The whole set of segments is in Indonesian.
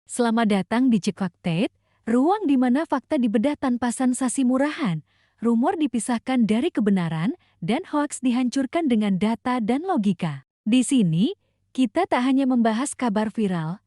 Selamat datang di Cekfaktate, ruang di mana fakta dibedah tanpa sensasi murahan, rumor dipisahkan dari kebenaran, dan hoaks dihancurkan dengan data dan logika. Di sini, kita tak hanya membahas kabar viral,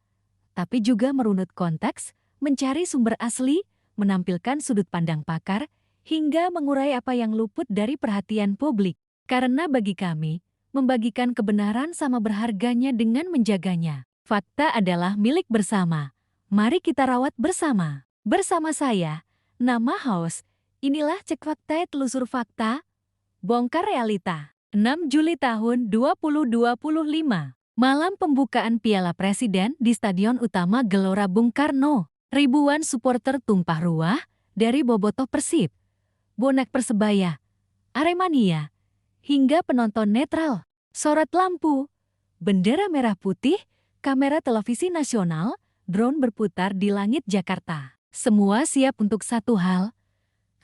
tapi juga merunut konteks, mencari sumber asli, menampilkan sudut pandang pakar, hingga mengurai apa yang luput dari perhatian publik. Karena bagi kami, membagikan kebenaran sama berharganya dengan menjaganya. Fakta adalah milik bersama. Mari kita rawat bersama. Bersama saya, nama host, inilah Cekfaktate Telusur Fakta, Bongkar Realita. 6 Juli tahun 2025. Malam pembukaan Piala Presiden di Stadion Utama Gelora Bung Karno. Ribuan supporter tumpah ruah dari bobotoh Persib, bonek Persebaya, Aremania, hingga penonton netral. Sorot lampu, bendera merah putih, kamera televisi nasional, drone berputar di langit Jakarta. Semua siap untuk satu hal,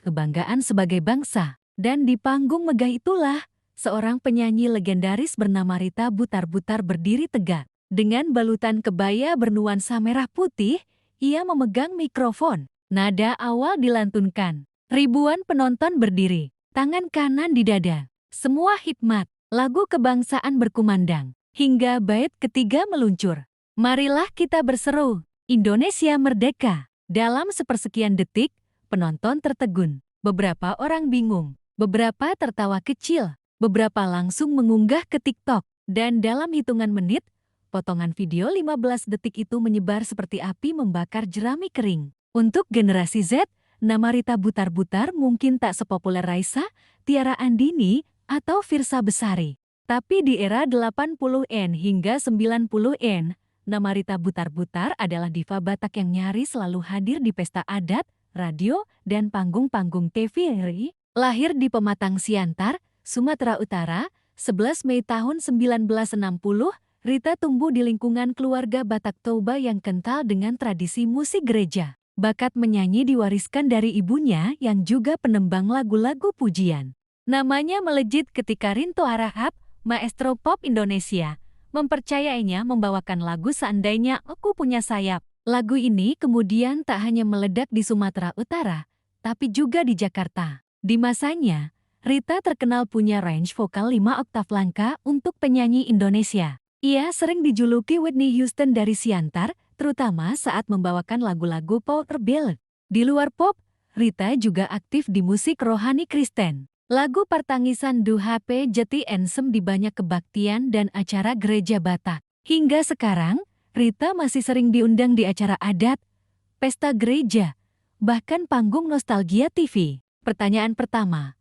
kebanggaan sebagai bangsa. Dan di panggung megah itulah, seorang penyanyi legendaris bernama Rita Butar-Butar berdiri tegak. Dengan balutan kebaya bernuansa merah putih, ia memegang mikrofon. Nada awal dilantunkan. Ribuan penonton berdiri, tangan kanan di dada. Semua hikmat, lagu kebangsaan berkumandang. Hingga bait ketiga meluncur. Marilah kita berseru, Indonesia Merdeka. Dalam sepersekian detik, penonton tertegun. Beberapa orang bingung, beberapa tertawa kecil, beberapa langsung mengunggah ke TikTok. Dan dalam hitungan menit, potongan video 15 detik itu menyebar seperti api membakar jerami kering. Untuk generasi Z, nama Rita Butar-Butar mungkin tak sepopuler Raisa, Tiara Andini, atau Firsa Besari. Tapi di era 80-an hingga 90-an, nama Rita Butar-Butar adalah diva Batak yang nyaris selalu hadir di pesta adat, radio, dan panggung-panggung TVRI. Lahir di Pematang Siantar, Sumatera Utara, 11 Mei tahun 1960, Rita tumbuh di lingkungan keluarga Batak Toba yang kental dengan tradisi musik gereja. Bakat menyanyi diwariskan dari ibunya yang juga penembang lagu-lagu pujian. Namanya melejit ketika Rinto Harahap, maestro pop Indonesia, mempercayainya membawakan lagu Seandainya Aku Punya Sayap. Lagu ini kemudian tak hanya meledak di Sumatera Utara, tapi juga di Jakarta. Di masanya, Rita terkenal punya range vokal 5 oktav langka untuk penyanyi Indonesia. Ia sering dijuluki Whitney Houston dari Siantar, terutama saat membawakan lagu-lagu power ballad. Di luar pop, Rita juga aktif di musik rohani Kristen. Lagu Partangisan Du HP Jati Ensem di banyak kebaktian dan acara gereja Batak. Hingga sekarang, Rita masih sering diundang di acara adat, pesta gereja, bahkan panggung nostalgia TV. Pertanyaan pertama,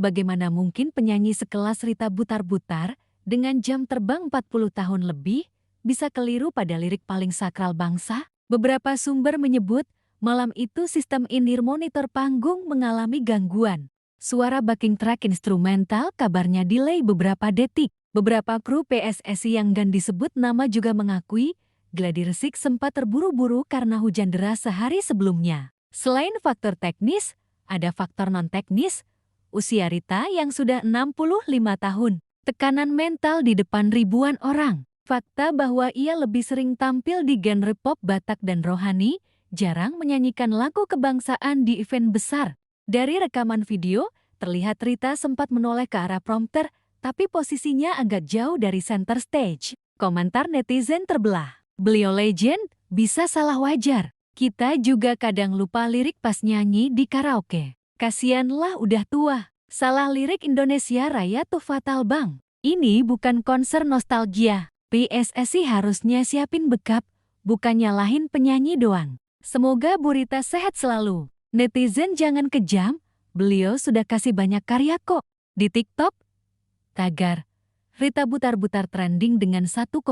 bagaimana mungkin penyanyi sekelas Rita Butar-Butar dengan jam terbang 40 tahun lebih bisa keliru pada lirik paling sakral bangsa? Beberapa sumber menyebut, malam itu sistem in-ear monitor panggung mengalami gangguan. Suara backing track instrumental kabarnya delay beberapa detik. Beberapa kru PSSI yang enggan disebut nama juga mengakui, gladi resik sempat terburu-buru karena hujan deras sehari sebelumnya. Selain faktor teknis, ada faktor non-teknis, usia Rita yang sudah 65 tahun, tekanan mental di depan ribuan orang, fakta bahwa ia lebih sering tampil di genre pop Batak dan rohani, jarang menyanyikan lagu kebangsaan di event besar. Dari rekaman video, terlihat Rita sempat menoleh ke arah prompter, tapi posisinya agak jauh dari center stage. Komentar netizen terbelah. Beliau legend, bisa salah wajar. Kita juga kadang lupa lirik pas nyanyi di karaoke. Kasianlah udah tua. Salah lirik Indonesia Raya tuh fatal bang. Ini bukan konser nostalgia. PSSI harusnya siapin bekap, bukan nyalahin penyanyi doang. Semoga Bu Rita sehat selalu. Netizen jangan kejam, beliau sudah kasih banyak karya kok. Di TikTok, tagar Rita Butar-Butar trending dengan 1,2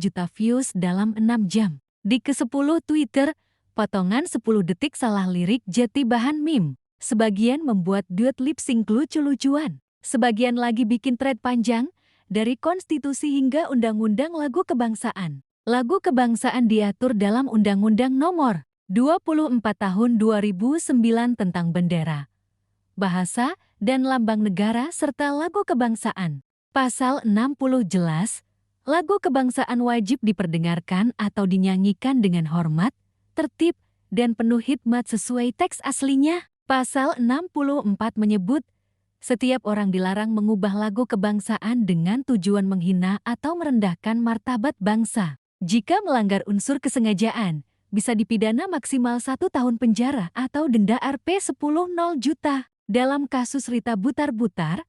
juta views dalam 6 jam. Di ke-10 Twitter, potongan 10 detik salah lirik jadi bahan meme. Sebagian membuat duet lip sync lucu-lucuan. Sebagian lagi bikin thread panjang, dari konstitusi hingga undang-undang lagu kebangsaan. Lagu kebangsaan diatur dalam Undang-Undang Nomor 24 Tahun 2009 tentang bendera, bahasa, dan lambang negara serta lagu kebangsaan. Pasal 60 jelas, Lagu kebangsaan wajib diperdengarkan atau dinyanyikan dengan hormat, tertib, dan penuh hikmat sesuai teks aslinya. Pasal 64 menyebut, setiap orang dilarang mengubah lagu kebangsaan dengan tujuan menghina atau merendahkan martabat bangsa. Jika melanggar unsur kesengajaan, bisa dipidana maksimal 1 tahun penjara atau denda Rp10 juta. Dalam kasus Rita Butar-Butar,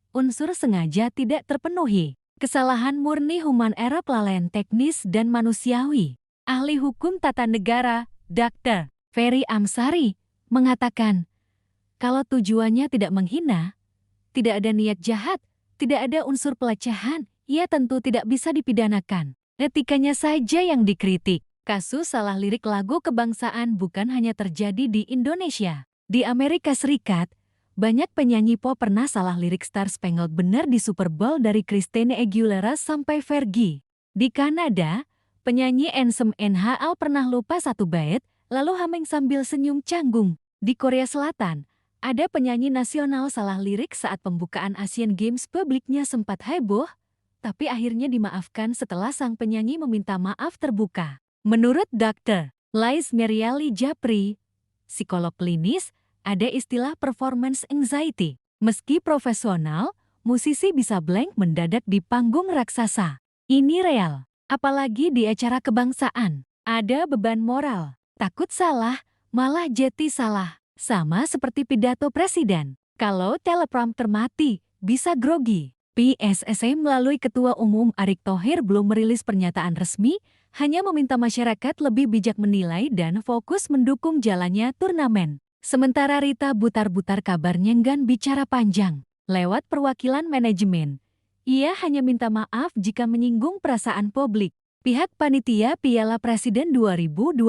unsur sengaja tidak terpenuhi. Kesalahan murni human era kelalaian teknis dan manusiawi. Ahli hukum tata negara, Dr. Ferry Amsari, mengatakan, kalau tujuannya tidak menghina, tidak ada niat jahat, tidak ada unsur pelecehan, ia tentu tidak bisa dipidanakan. Etikanya saja yang dikritik. Kasus salah lirik lagu kebangsaan bukan hanya terjadi di Indonesia. Di Amerika Serikat, banyak penyanyi pop pernah salah lirik Star Spangled Banner di Super Bowl dari Christina Aguilera sampai Fergie. Di Kanada, penyanyi Ansem NHL pernah lupa satu bait, lalu humming sambil senyum canggung. Di Korea Selatan, ada penyanyi nasional salah lirik saat pembukaan Asian Games, publiknya sempat heboh, tapi akhirnya dimaafkan setelah sang penyanyi meminta maaf terbuka. Menurut Dr. Lais Meriali Japri, psikolog klinis, ada istilah performance anxiety. Meski profesional, musisi bisa blank mendadak di panggung raksasa. Ini real, apalagi di acara kebangsaan. Ada beban moral, takut salah, malah jadi salah. Sama seperti pidato presiden, kalau teleprompter mati, bisa grogi. PSSI melalui Ketua Umum Erick Thohir belum merilis pernyataan resmi, hanya meminta masyarakat lebih bijak menilai dan fokus mendukung jalannya turnamen. Sementara Rita Butar-Butar kabarnya enggan bicara panjang. Lewat perwakilan manajemen, ia hanya minta maaf jika menyinggung perasaan publik. Pihak panitia Piala Presiden 2025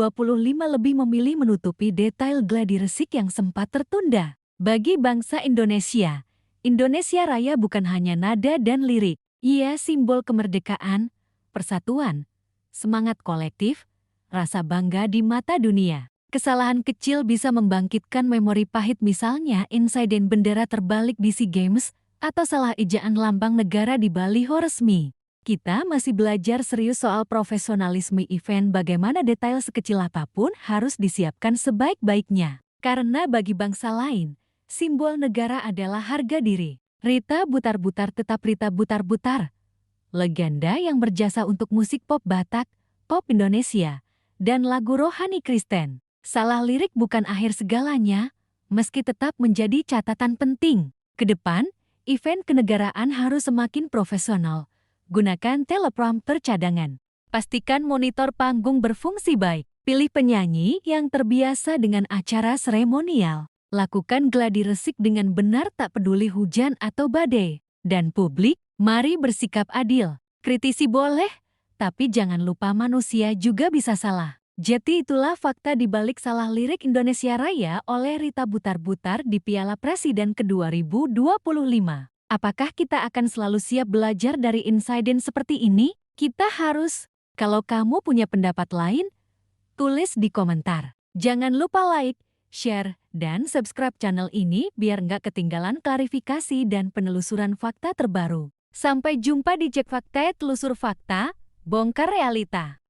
lebih memilih menutupi detail gladi resik yang sempat tertunda. Bagi bangsa Indonesia, Indonesia Raya bukan hanya nada dan lirik. Ia simbol kemerdekaan, persatuan, semangat kolektif, rasa bangga di mata dunia. Kesalahan kecil bisa membangkitkan memori pahit, misalnya insiden bendera terbalik di SEA Games atau salah ejaan lambang negara di baliho resmi. Kita masih belajar serius soal profesionalisme event, bagaimana detail sekecil apapun harus disiapkan sebaik-baiknya. Karena bagi bangsa lain, simbol negara adalah harga diri. Rita Butar-Butar tetap Rita Butar-Butar. Legenda yang berjasa untuk musik pop Batak, pop Indonesia, dan lagu rohani Kristen. Salah lirik bukan akhir segalanya, meski tetap menjadi catatan penting. Kedepan, event kenegaraan harus semakin profesional. Gunakan teleprompter cadangan. Pastikan monitor panggung berfungsi baik. Pilih penyanyi yang terbiasa dengan acara seremonial. Lakukan gladi resik dengan benar, tak peduli hujan atau badai. Dan publik, mari bersikap adil. Kritisi boleh, tapi jangan lupa manusia juga bisa salah. Jadi itulah fakta di balik salah lirik Indonesia Raya oleh Rita Butar-Butar di Piala Presiden ke-2025. Apakah kita akan selalu siap belajar dari insiden seperti ini? Kita harus. Kalau kamu punya pendapat lain, tulis di komentar. Jangan lupa like, share, dan subscribe channel ini biar nggak ketinggalan klarifikasi dan penelusuran fakta terbaru. Sampai jumpa di Cek Fakta, telusur fakta, bongkar realita.